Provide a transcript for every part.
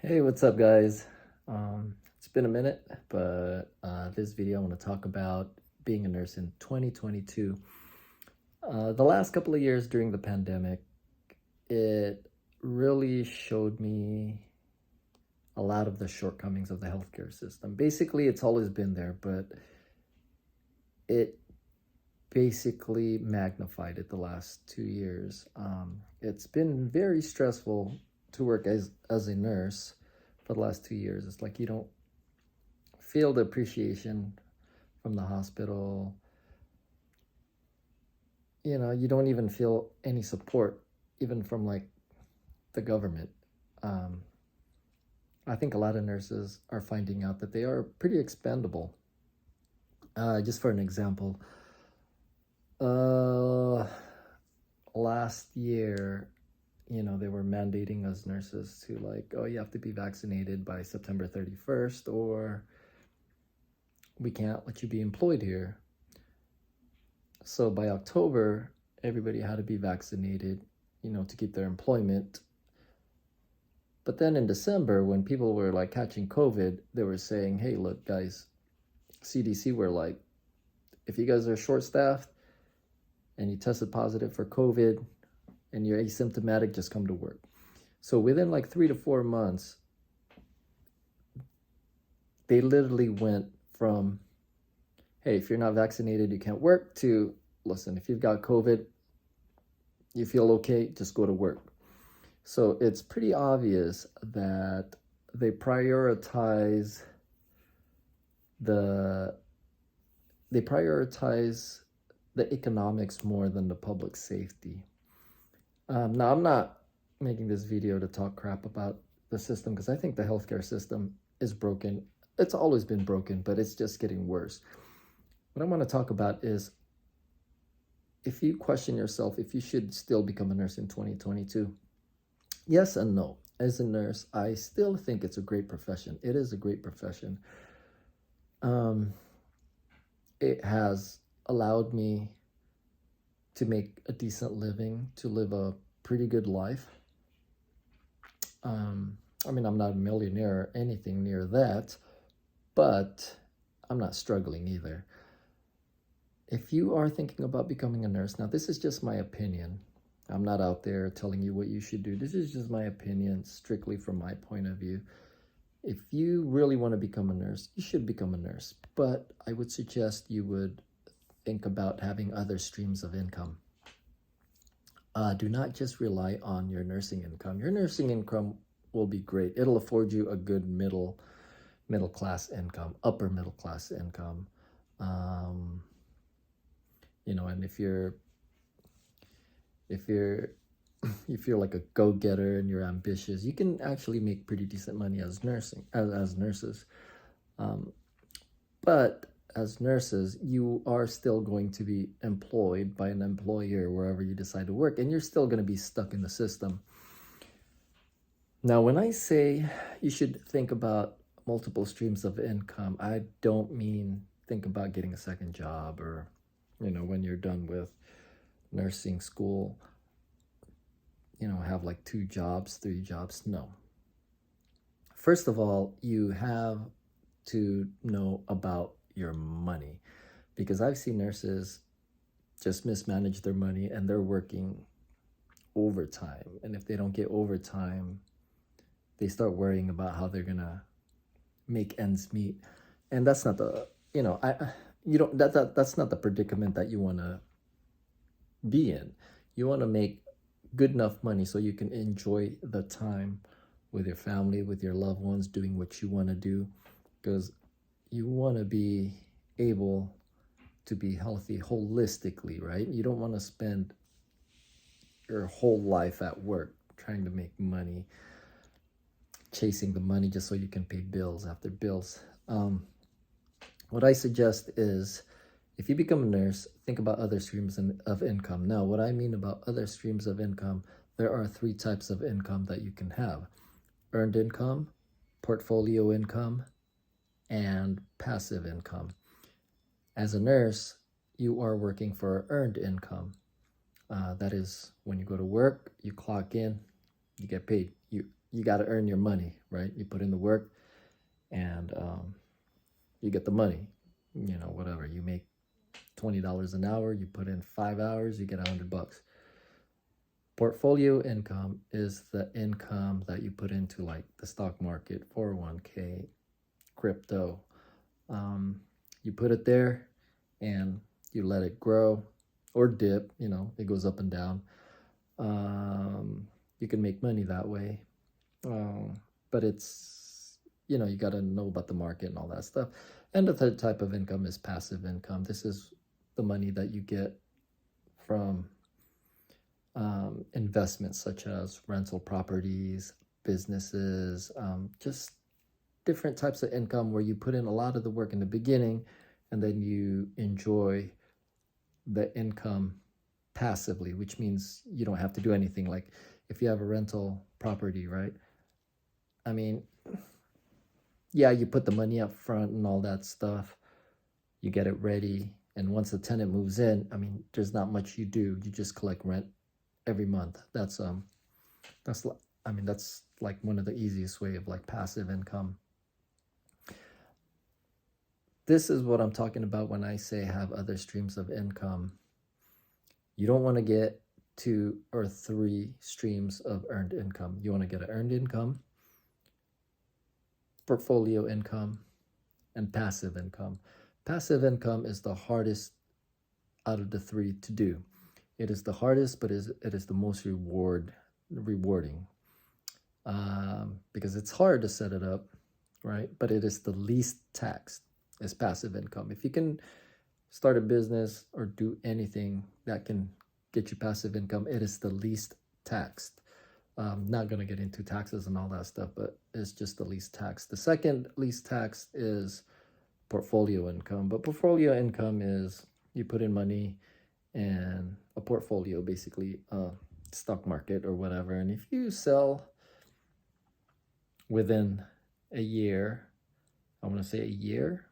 Hey, what's up, guys? It's been a minute, but this video I want to talk about being a nurse in 2022. The last couple of years during the pandemic, it really showed me a lot of the shortcomings of the healthcare system. Basically, it's always been there, but it basically magnified it the last 2 years. It's been very stressful to work as a nurse for the last 2 years. It's like you don't feel the appreciation from the hospital. You don't even feel any support, even from like the government. Um, I think a lot of nurses are finding out that they are pretty expendable. Just for an example, uh, last year, they were mandating us nurses to like, oh, you have to be vaccinated by September 31st, or we can't let you be employed here. So by October, everybody had to be vaccinated, to keep their employment. But then in December, when people were like catching COVID, they were saying, hey, look, guys, CDC were like, if you guys are short staffed and you tested positive for COVID and you're asymptomatic, just come to work. So within like 3 to 4 months, they literally went from, hey, if you're not vaccinated, you can't work, to, listen, if you've got COVID, you feel okay, just go to work. So it's pretty obvious that they prioritize the economics more than the public safety. Now, I'm not making this video to talk crap about the system, because I think the healthcare system is broken. It's always been broken, but it's just getting worse. What I want to talk about is, if you question yourself if you should still become a nurse in 2022, yes and no. As a nurse, I still think it's a great profession. It is a great profession. It has allowed me to make a decent living, to live a pretty good life. I'm not a millionaire or anything near that, but I'm not struggling either. If you are thinking about becoming a nurse, now this is just my opinion. I'm not out there telling you what you should do. This is just my opinion, strictly from my point of view. If you really want to become a nurse, you should become a nurse. But I would suggest you would think about having other streams of income. Do not just rely on your nursing income. Your nursing income will be great. It'll afford you a good middle class income, upper middle class income. And if you're if you're like a go-getter and you're ambitious, you can actually make pretty decent money as nurses. But as nurses, you are still going to be employed by an employer wherever you decide to work, and you're still going to be stuck in the system. Now, when I say you should think about multiple streams of income, I don't mean think about getting a second job, or, when you're done with nursing school, have like 2 jobs, 3 jobs. No. First of all, you have to know about your money, because I've seen nurses just mismanage their money and they're working overtime. And if they don't get overtime, they start worrying about how they're gonna make ends meet. And that's not the, that's not the predicament that you want to be in. You want to make good enough money so you can enjoy the time with your family, with your loved ones, doing what you want to do, because you want to be able to be healthy holistically, right? You don't want to spend your whole life at work trying to make money, chasing the money just so you can pay bills after bills. What I suggest is, if you become a nurse, think about other streams of income. Now, what I mean about other streams of income, there are 3 types of income that you can have: earned income, portfolio income, and passive income. As a nurse, you are working for earned income. That is, when you go to work, you clock in, you get paid. you got to earn your money, right? You put in the work, and you get the money. You know, whatever you make, $20 an hour. You put in 5 hours, you get $100. Portfolio income is the income that you put into like the stock market, 401k, crypto. You put it there and you let it grow or dip, you know, it goes up and down. You can make money that way. But it's, you know, you got to know about the market and all that stuff. And the third type of income is passive income. This is the money that you get from investments such as rental properties, businesses, just different types of income where you put in a lot of the work in the beginning and then you enjoy the income passively, which means you don't have to do anything. Like if you have a rental property, right? I mean, yeah, you put the money up front and all that stuff. You get it ready. And once the tenant moves in, I mean, there's not much you do. You just collect rent every month. That's I mean, that's like one of the easiest way of like passive income. This is what I'm talking about when I say have other streams of income. You don't want to get 2 or 3 streams of earned income. You want to get an earned income, portfolio income, and passive income. Passive income is the hardest out of the 3 to do. It is the hardest, but it is the most rewarding, because it's hard to set it up, right? But it is the least taxed. Is passive income. If you can start a business or do anything that can get you passive income, it is the least taxed. Not going to get into taxes and all that stuff, but it's just the least taxed. The second least taxed is portfolio income. But portfolio income is you put in money and a portfolio, basically stock market or whatever. And if you sell within a year, I want to say a year,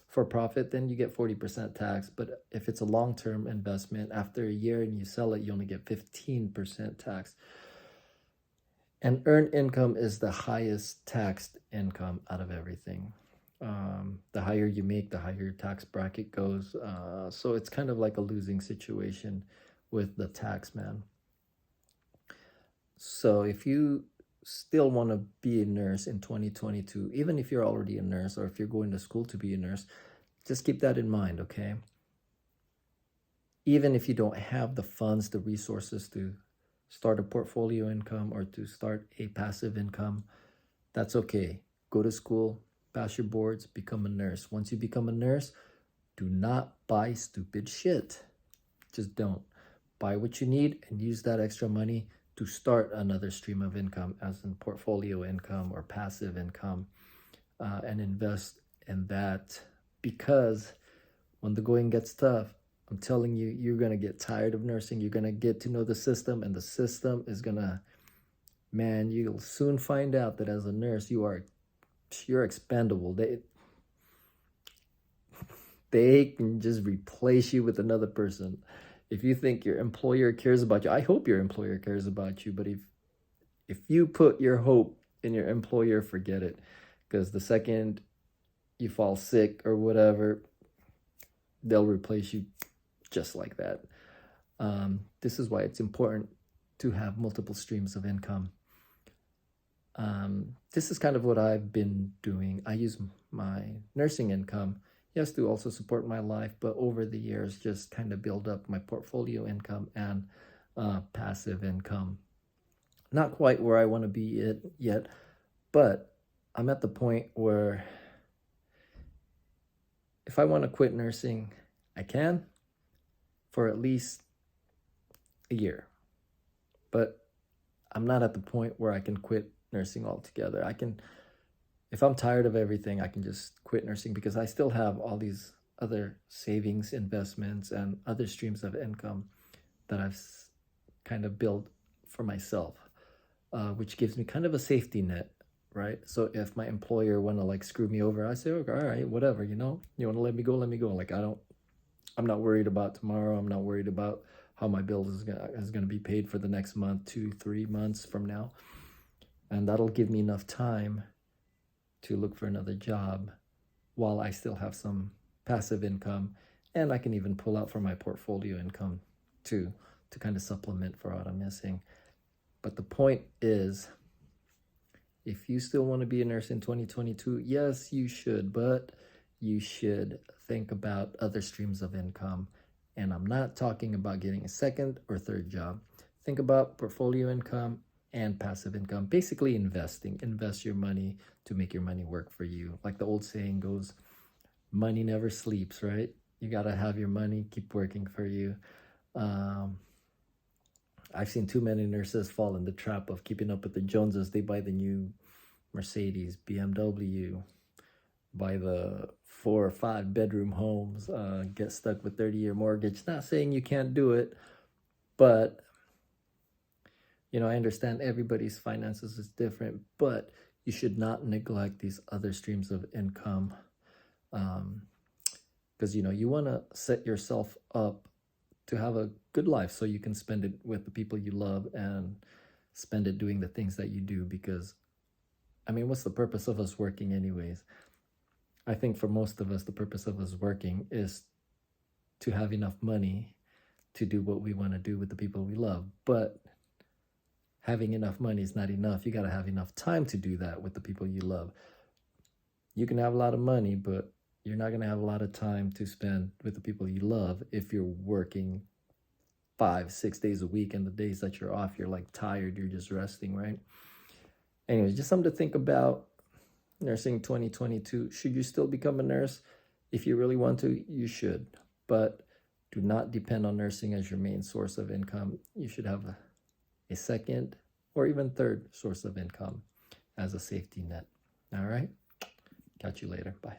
for profit, then you get 40% tax. But if it's a long-term investment, after a year and you sell it, you only get 15% tax. And earned income is the highest taxed income out of everything. The higher you make, the higher your tax bracket goes. So it's kind of like a losing situation with the tax man. So if you still want to be a nurse in 2022, even if you're already a nurse or if you're going to school to be a nurse, just keep that in mind, okay? Even if you don't have the funds, the resources to start a portfolio income or to start a passive income, that's okay. Go to school, pass your boards, become a nurse. Once you become a nurse, do not buy stupid shit. Just don't. Buy what you need and use that extra money to start another stream of income, as in portfolio income or passive income, and invest in that. Because when the going gets tough, I'm telling you, you're going to get tired of nursing. You're going to get to know the system, and the system is going to, man, you'll soon find out that as a nurse, you're expendable. They can just replace you with another person. If you think your employer cares about you, I hope your employer cares about you, but if you put your hope in your employer, forget it. Because the second you fall sick or whatever, they'll replace you just like that. This is why it's important to have multiple streams of income. This is kind of what I've been doing. I use my nursing income, yes, to also support my life, but over the years, just kind of build up my portfolio income and passive income. Not quite where I want to be yet, but I'm at the point where if I want to quit nursing, I can for at least a year. But I'm not at the point where I can quit nursing altogether. If I'm tired of everything, I can just quit nursing, because I still have all these other savings, investments, and other streams of income that I've kind of built for myself, which gives me kind of a safety net, right? So if my employer want to like screw me over, I say, okay, all right, whatever, you want to let me go, let me go. Like I'm not worried about tomorrow. I'm not worried about how my bill is gonna be paid for the next month, 2-3 months from now. And that'll give me enough time to look for another job while I still have some passive income. And I can even pull out from my portfolio income too, to kind of supplement for what I'm missing. But the point is, if you still want to be a nurse in 2022, yes, you should, but you should think about other streams of income. And I'm not talking about getting a second or third job. Think about portfolio income and passive income. Basically investing. Invest your money to make your money work for you. Like the old saying goes, money never sleeps, right? You got to have your money keep working for you. I've seen too many nurses fall in the trap of keeping up with the Joneses. They buy the new Mercedes, BMW, buy the 4 or 5 bedroom homes, get stuck with 30-year mortgage. Not saying you can't do it, but I understand everybody's finances is different, but you should not neglect these other streams of income, because you want to set yourself up to have a good life so you can spend it with the people you love and spend it doing the things that you do. Because what's the purpose of us working anyways? I think for most of us, the purpose of us working is to have enough money to do what we want to do with the people we love. But having enough money is not enough. You got to have enough time to do that with the people you love. You can have a lot of money, but you're not going to have a lot of time to spend with the people you love if you're working 5-6 days a week, and the days that you're off, you're like tired, you're just resting, right? Anyways, just something to think about. Nursing 2022. Should you still become a nurse? If you really want to, you should. But do not depend on nursing as your main source of income. You should have a second or even third source of income as a safety net. All right? Catch you later. Bye.